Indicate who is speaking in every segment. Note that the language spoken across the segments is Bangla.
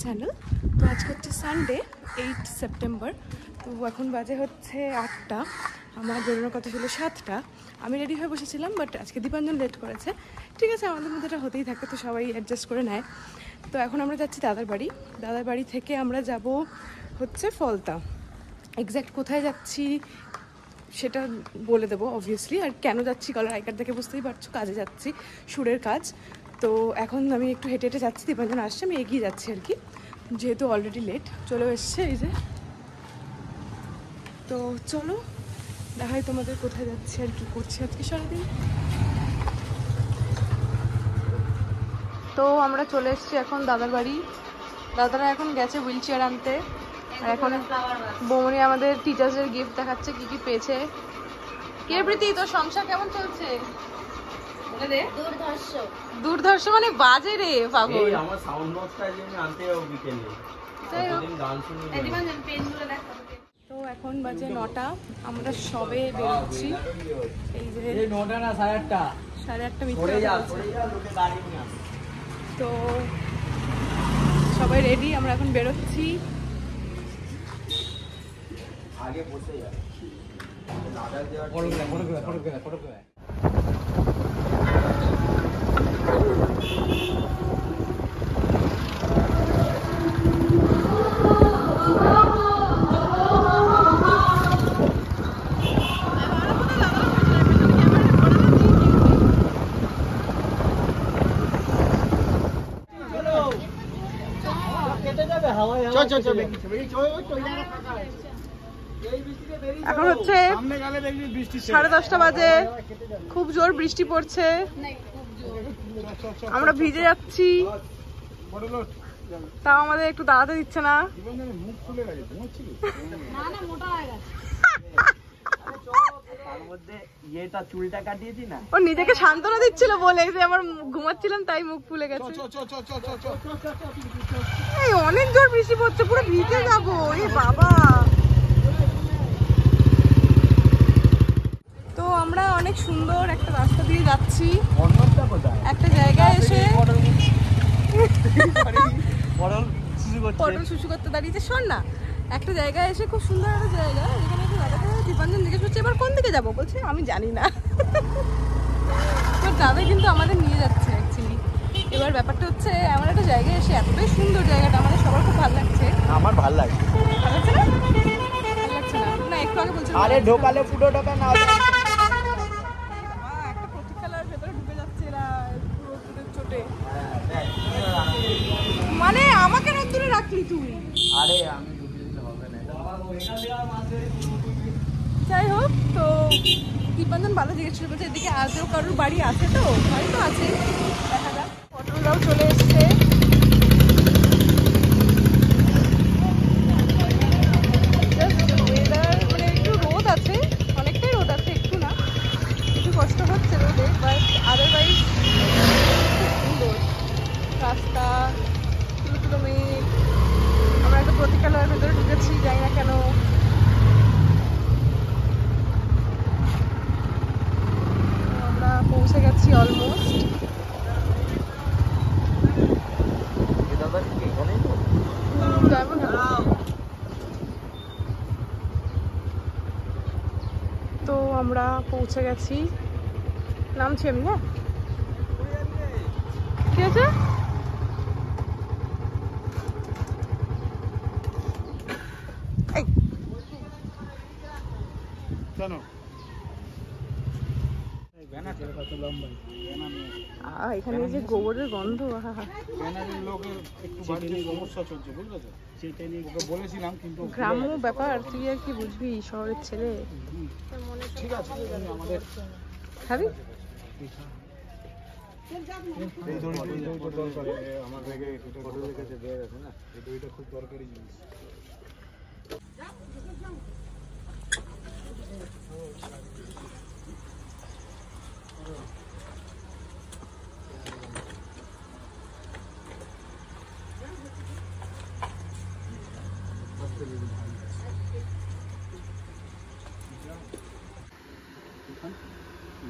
Speaker 1: চ্যানেল। তো আজকে হচ্ছে সানডে 8 সেপ্টেম্বর। তো এখন বাজে হচ্ছে 8টা, আমার বেরোনোর কথা ছিল 7টা। আমি রেডি হয়ে বসেছিলাম, বাট আজকে দীপাঞ্জন লেট করেছে। ঠিক আছে, আমাদের মধ্যে এটা হতেই থাকে, তো সবাই অ্যাডজাস্ট করে নেয়। তো এখন আমরা যাচ্ছি দাদার বাড়ি। দাদার বাড়ি থেকে আমরা যাব হচ্ছে ফলতা। এক্স্যাক্ট কোথায় যাচ্ছি সেটা বলে দেবো অবভিয়াসলি। আর কেন যাচ্ছি কলার আই কার্ড দেখে বুঝতেই পারছো, কাজে যাচ্ছি, সুরের কাজ। তো এখন আমি একটু হেঁটে হেঁটে যাচ্ছি, দীপাঞ্জন আসছে, আমি এগিয়ে যাচ্ছি আর কি, যেহেতু অলরেডি লেট চলে এসছে এই যে। তো চলো দেখাই তোমাদের কোথায় যাচ্ছি আর কি করছি আজকে সারাদিন। তো আমরা চলে এসেছি এখন দাদার বাড়ি। দাদারা এখন গেছে হুইল চেয়ার আনতে। আর এখন বৌমনি আমাদের টিচার্সের গিফট দেখাচ্ছে কি কি পেয়েছে। কে প্রীতি, তোর সংসার কেমন চলছে? দুর্ধর্ষ মানে বাজে রে পাগল।
Speaker 2: আমার সাউন্ড বক্সটা আমি আনতে যাব বিকেলে। গান শুনি।
Speaker 1: তো এখন বাজে 9টা, আমরা সবে বেরোচ্ছি। এই যে
Speaker 2: 9টা না 8:30।
Speaker 1: 8:30 মিনিট। তো সবাই রেডি, আমরা এখন বেরোচ্ছি।
Speaker 2: আগে বসে যা।
Speaker 1: এখন হচ্ছে 10:30 বাজে, খুব জোর বৃষ্টি পড়ছে, আমরা ভিজে যাচ্ছি, তাও আমাদের একটু দাঁড়াতে দিচ্ছে না। ও নিজেকে সান্ত্বনা দিচ্ছিল বলে যে আমার ঘুমাচ্ছিলাম তাই মুখ ফুলে গেছে। এই অনেক জোর বৃষ্টি পড়ছে, পুরো ভিজে যাবো। এ বাবা, তো আমরা অনেক সুন্দর একটা রাস্তা দিয়ে যাচ্ছি। একটা জায়গায় এসে পটল শুশু করতে দাঁড়িয়েছে। শোন না, একটা জায়গায় এসে খুব সুন্দর একটা জায়গা, এখানে দাদাকে দীপাঞ্জন জিজ্ঞেস করছে এবার কোন দিকে যাবো, বলছে আমি জানি না। তো দাদা কিন্তু আমাদের নিয়ে যাচ্ছে অ্যাকচুয়ালি। এবার ব্যাপারটা হচ্ছে এমন একটা জায়গায় এসে, এতটাই সুন্দর জায়গাটা, আমাদের সবার খুব ভালো লাগছে।
Speaker 2: আমার ভালো লাগছে।
Speaker 1: ভালো লাগছে না? ভালো লাগছে না না, একটু আগে বলছিলাম
Speaker 2: আরে ঢোকালে পুরো ঢোকা না।
Speaker 1: একটা প্রতীক্ষালয়ের ভেতরে ঢুকে যাচ্ছে এরা পুরো চোটে। মানে আমাকে রোদ্দুরে রাখলি তুই।
Speaker 2: আরে আমি ঢুকে দিতে হবে না।
Speaker 1: যাই হোক, তো দীপাঞ্জন ভালো জিজ্ঞেস করছে এদিকে আজও কারোর বাড়ি আছে, তো হয়তো আছে, দেখা যাক। পটলরাও চলে এসছে। মানে একটু রোদ আছে, অনেকটাই রোদ আছে, একটু না, একটু কষ্ট হচ্ছে রোদে, বাট আদারওয়াইজ সুন্দর রাস্তা, তুলো তুলো মেঘ। আমরা একটা প্রতীক্ষালয়ের ভেতরে ঢুকেছি, যাই না কেন। আমরা পৌঁছে গেছি অলমোস্ট। তো আমরা পৌঁছে গেছি, নামছি আমি। হ্যাঁ, ঠিক আছে। এখানে যে গোবরের গন্ধ, গ্রাম্য ব্যাপার, তুই আর কি বুঝবি, শহরের ছেলে। খাবি? খুব দরকারি জিনিস।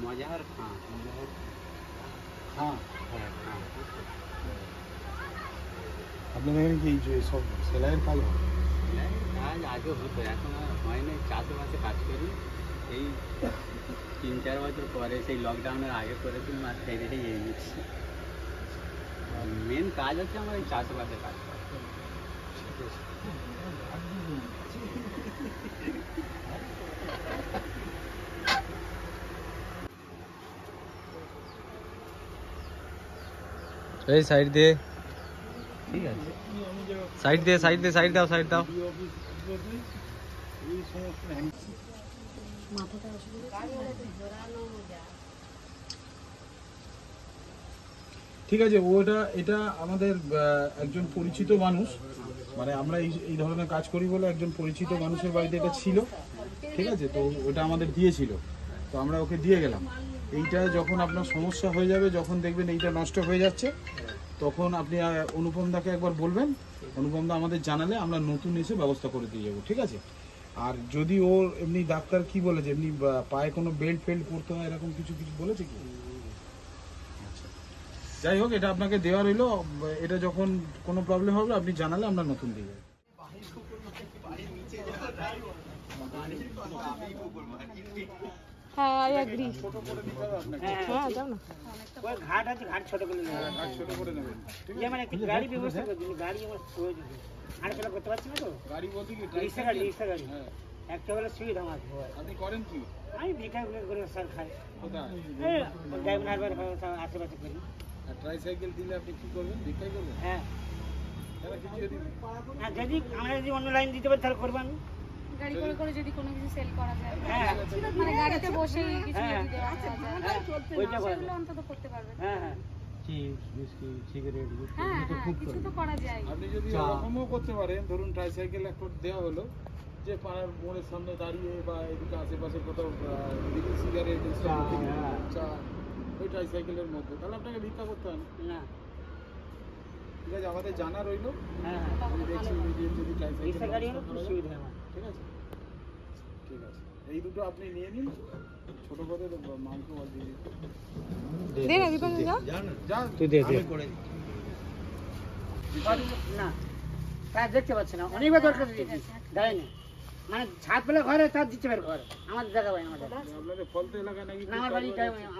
Speaker 2: मजार हाँ
Speaker 3: আপনাদের এখানে কি সব সেলাইয়ের কাজ হয়?
Speaker 4: কাজ আগে হতো, এখন আর হয় না। চাষবাসে কাজ করি এই 3-4 বছর পরে, সেই লকডাউনের আগে করেছিলাম, আর সেই রেখেই এই নিচ্ছি। মেন কাজ হচ্ছে আমার এই চাষবাসে কাজ করা।
Speaker 2: এই সাইড দিয়ে,
Speaker 4: ঠিক আছে,
Speaker 2: সাইড দিয়ে, সাইড দিয়ে, সাইড দাও, সাইড দাও।
Speaker 3: এই সমস্ত ঠিক আছে। এটা আমাদের একজন পরিচিত মানুষ, মানে আমরা এই ধরনের কাজ করি বলে একজন পরিচিত মানুষের বাড়িতে এটা ছিল, ঠিক আছে। তো ওটা আমাদের দিয়েছিল, তো আমরা ওকে দিয়ে গেলাম। এইটা যখন আপনার সমস্যা হয়ে যাবে, যখন দেখবেন এইটা নষ্ট হয়ে যাচ্ছে, তখন আপনি অনুপম দাকে একবার বলবেন। অনুপম দা আমাদের জানালে আমরা নতুন এসে ব্যবস্থা করে দিয়ে যাবো, ঠিক আছে। আর যদি ওর এমনি ডাক্তার কি বলেছে, এমনি পায়ে কোনো বেল্ট ফেল্ট পরতে হয় এরকম কিছু বলেছে কি? যাই হোক, এটা আপনাকে দেওয়া রইলো। এটা যখন কোনো প্রবলেম হবে আপনি জানালে আমরা নতুন দিয়ে যাবো।
Speaker 1: হ্যাঁ, আই এগ্রি। হ্যাঁ, যাও না।
Speaker 5: ওই ঘাট আছে, ঘাট ছোট করে নেবেন।
Speaker 3: ঘাট ছোট করে নেবেন, ঠিক আছে।
Speaker 5: মানে গাড়ি ব্যবস্থা করে দিন, গাড়ি আমার প্রয়োজন। হাঁটাচলা করতে পারছি না তো,
Speaker 3: গাড়ি বলতে কি
Speaker 5: রিক্সা গাড়ি।
Speaker 3: হ্যাঁ।
Speaker 5: একটা হলে সুবিধা আমার।
Speaker 3: আপনি করেন কি?
Speaker 5: আমি ভিক্ষা করে স্যার খাই,
Speaker 3: কোথায়?
Speaker 5: ড্রাইভার আশেপাশে করি।
Speaker 3: আর ট্রাইসাইকেল দিলে আপনি কি করবেন? ভিক্ষাই করবেন?
Speaker 5: হ্যাঁ,
Speaker 3: তাহলে কিছু যদি
Speaker 5: আর যদি আমরা অন্য লাইন দিতে পারি তাহলে করবো আমি।
Speaker 6: গাড়ি করে যদি কোনো কিছু সেল করা যায়,
Speaker 5: হ্যাঁ
Speaker 6: মানে গাড়িতে বসে কিছু
Speaker 5: হ্যাঁ,
Speaker 6: যদি দেওয়া যায়,
Speaker 5: ওইটা করা
Speaker 6: সেগুলো
Speaker 5: যায়।
Speaker 6: অন্তত করতে পারবেন।
Speaker 5: হ্যাঁ হ্যাঁ,
Speaker 2: চিপস, বিস্কিট, সিগারেট,
Speaker 6: হ্যাঁ, কিছু তো করা যায়।
Speaker 3: আপনি যদি ওরকমও করতে পারেন, ধরুন ট্রাইসাইকেল একটা দেওয়া হলো, যে পাড়ার মোড়ের সামনে দাঁড়িয়ে বা এদিকে আশেপাশে কোথাও বিড়ি, সিগারেট, চা, ওই ট্রাইসাইকেলের মধ্যে, তাহলে আপনাকে ভিক্ষা করতে হয়
Speaker 5: না,
Speaker 3: ঠিক আছে। আমাদের জানা রইলো,
Speaker 5: হ্যাঁ
Speaker 3: আমি দেখছি ইমিডিয়েট যদি
Speaker 5: রিক্সা
Speaker 3: ট্রাইসাইকেল
Speaker 5: গাড়ি হলে খুব সুবিধা আমার।
Speaker 3: ঠিক আছে, ঠিক আছে। এই দুটো আপনি নিয়ে নিন, ছোট করে মাংস দিয়ে দিন।
Speaker 1: দে না, দীপাঞ্জন যাও।
Speaker 3: যা
Speaker 2: তুই দে, দে।
Speaker 5: না, কাজ দেখতে পাচ্ছি না, অনেকবার দরকার দেয়নি। মানে ছাদ পেলে ঘরে তার দিচ্ছে বের ঘরে, আমাদের জায়গা ভাই, আমাদের
Speaker 3: আপনাদের ফলতে এলাকা নাকি?
Speaker 5: না, আমার বাড়ি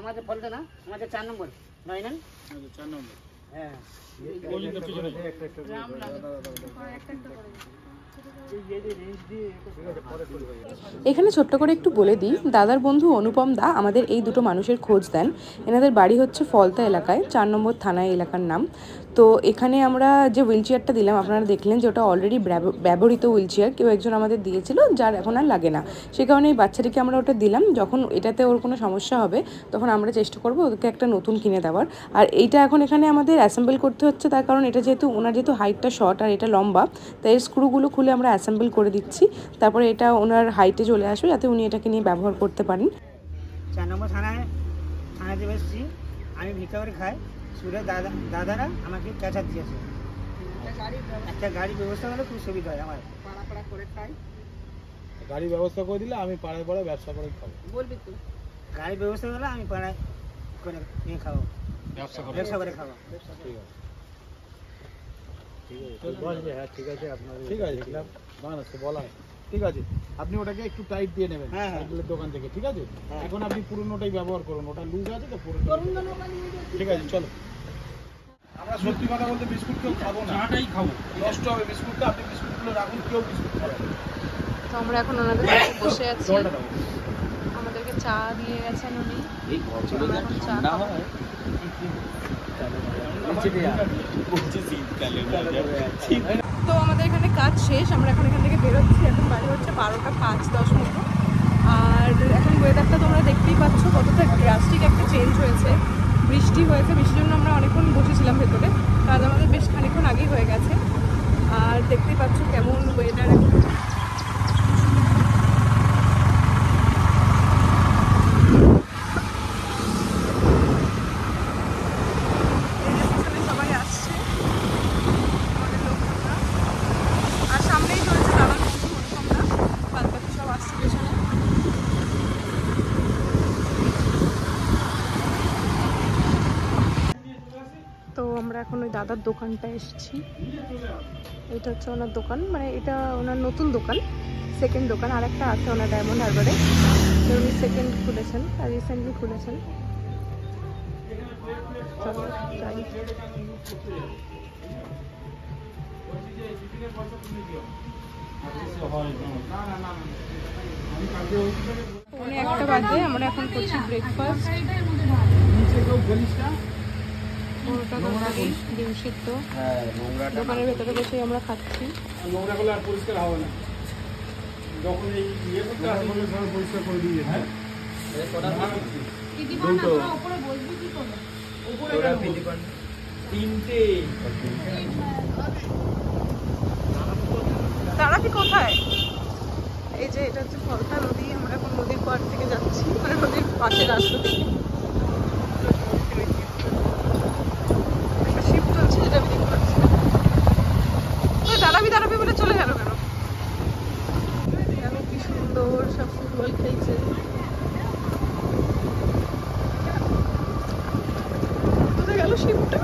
Speaker 5: আমাদের ফলতে না, আমাদের 4 নম্বর নয় না।
Speaker 3: 4 নম্বর।
Speaker 5: হ্যাঁ,
Speaker 1: এখানে ছোট্ট করে একটু বলে দিই, দাদার বন্ধু অনুপম দা আমাদের এই দুটো মানুষের খোঁজ দেন। এনাদের বাড়ি হচ্ছে ফলতা এলাকায়, 4 নম্বর থানায় এলাকার নাম। তো এখানে আমরা যে হুইল চেয়ারটা দিলাম, আপনারা দেখলেন যে ওটা অলরেডি ব্যবহৃত হুইল চেয়ার, কেউ একজন আমাদের দিয়েছিল, যার এখন আর লাগে না। সে কারণে এই বাচ্চাটিকে আমরা ওটা দিলাম। যখন এটাতে ওর কোনো সমস্যা হবে, তখন আমরা চেষ্টা করবো ওদেরকে একটা নতুন কিনে দেওয়ার। আর এইটা এখন এখানে আমাদের অ্যাসেম্বল করতে হচ্ছে, তার কারণ এটা যেহেতু ওনার যেহেতু হাইটটা শর্ট আর এটা লম্বা, তাই এর স্ক্রুগুলো খুলে আমরা অ্যাসেম্বল করে দিচ্ছি। তারপরে এটা ওনার হাইটে চলে আসবে, যাতে উনি এটাকে নিয়ে ব্যবহার করতে পারেন।
Speaker 5: 4 নম্বর থানাতে বসছি, আমি ভিক্ষা করে খাই। সুরে দাদারা আমাকে ক্যাচার দিয়েছে, একটা গাড়ি ব্যবস্থা হলে খুব সুবিধা হয় আমার।
Speaker 3: গাড়ি ব্যবস্থা করে দিলে আমি পাড়ায় পাড়ায় ব্যবসা করে খাবো।
Speaker 5: বলবি তো, গাড়ি ব্যবস্থা হলে আমি পাড়ায় করে নিয়ে খাবো, ব্যবসা করে খাবো।
Speaker 3: ঠিক আছে, দেখলাম না তো বলা হয়। ঠিক আছে, আপনি ওটাকে একটু টাইট দিয়ে নেবেন
Speaker 5: হ্যাঁ,
Speaker 3: সাইকেলের দোকান থেকে, ঠিক আছে।
Speaker 5: হ্যাঁ।
Speaker 3: এখন আপনি পুরনোটাই ব্যবহার করুন, ওটা লুজ আছে তো পুরো। ঠিক আছে, চলো। আমরা সত্যি কথা বলতে বিস্কুট কেউ খাবো না, চাটাই খাবো, নষ্ট হবে বিস্কুটটা। আপনি বিস্কুটগুলো রাখুন, কেউ বিস্কুট খাবেন।
Speaker 1: তো আমরা এখন ওনাদের কাছে বসে আছি, আমাদেরকে চা দিয়ে গেছেন উনি।
Speaker 4: এই ঘরগুলো যা ঠান্ডা হয়,
Speaker 1: তো আমাদের এখানে কাজ শেষ, আমরা এখন এখান থেকে বেরোচ্ছি। এখন বাড়ি হচ্ছে 12টা 5-10 মতো। আর এখন ওয়েদারটা তোমরা দেখতেই পাচ্ছ কতটা ড্রাস্টিক একটা চেঞ্জ হয়েছে। বৃষ্টি হয়েছে, বৃষ্টির জন্য আমরা অনেকক্ষণ বসেছিলাম ভেতরে, কাজ আমাদের বেশ খানিকক্ষণ আগেই হয়ে গেছে। আর দেখতেই পাচ্ছ কেমন ওয়েদার এখন। সবাই আসছে, আমাদের লোকজনরা। আর সামনেই চলছে দাদার বন্ধু অনুপমদা, বাদ বাকি সব আসছে পেছনে। আমরা এখন ওই দাদার দোকানটা এসেছি। এটা হচ্ছে ওনার দোকান, মানে এটা ওনার নতুন দোকান, সেকেন্ড দোকান। আর একটা আছে ওনার ডায়মন্ড হারবারে, উনি সেকেন্ড খুলেছেন আর রিসেন্টলি খুলেছেন। চলো যাই। পৌনে 1টা বাজে, আমরা এখন করছি ব্রেকফাস্ট। পরোটা, তরকারি, ডিম সিদ্ধ দোকানের ভেতরে বসে আমরা খাচ্ছি।
Speaker 3: নোংরা করলে আর পরিষ্কার হবে না, যখন এই ইয়ে করতে আসবে সব পরিষ্কার করে দিয়ে হ্যাঁ
Speaker 1: তারাপি কোথায়? এই যে এটা হচ্ছে ফলতা নদী। আমরা এখন নদীর পাড় থেকে যাচ্ছি, মানে নদীর পাশে রাস্তা থেকে। একটা শিপ চলছে, যেটা আমি দেখতে পাচ্ছি। দাঁড়াবি বলে চলে গেল কেন? দেখো কি সুন্দর সব ফুটবল খেলছে। কোথায় গেল শিপটা?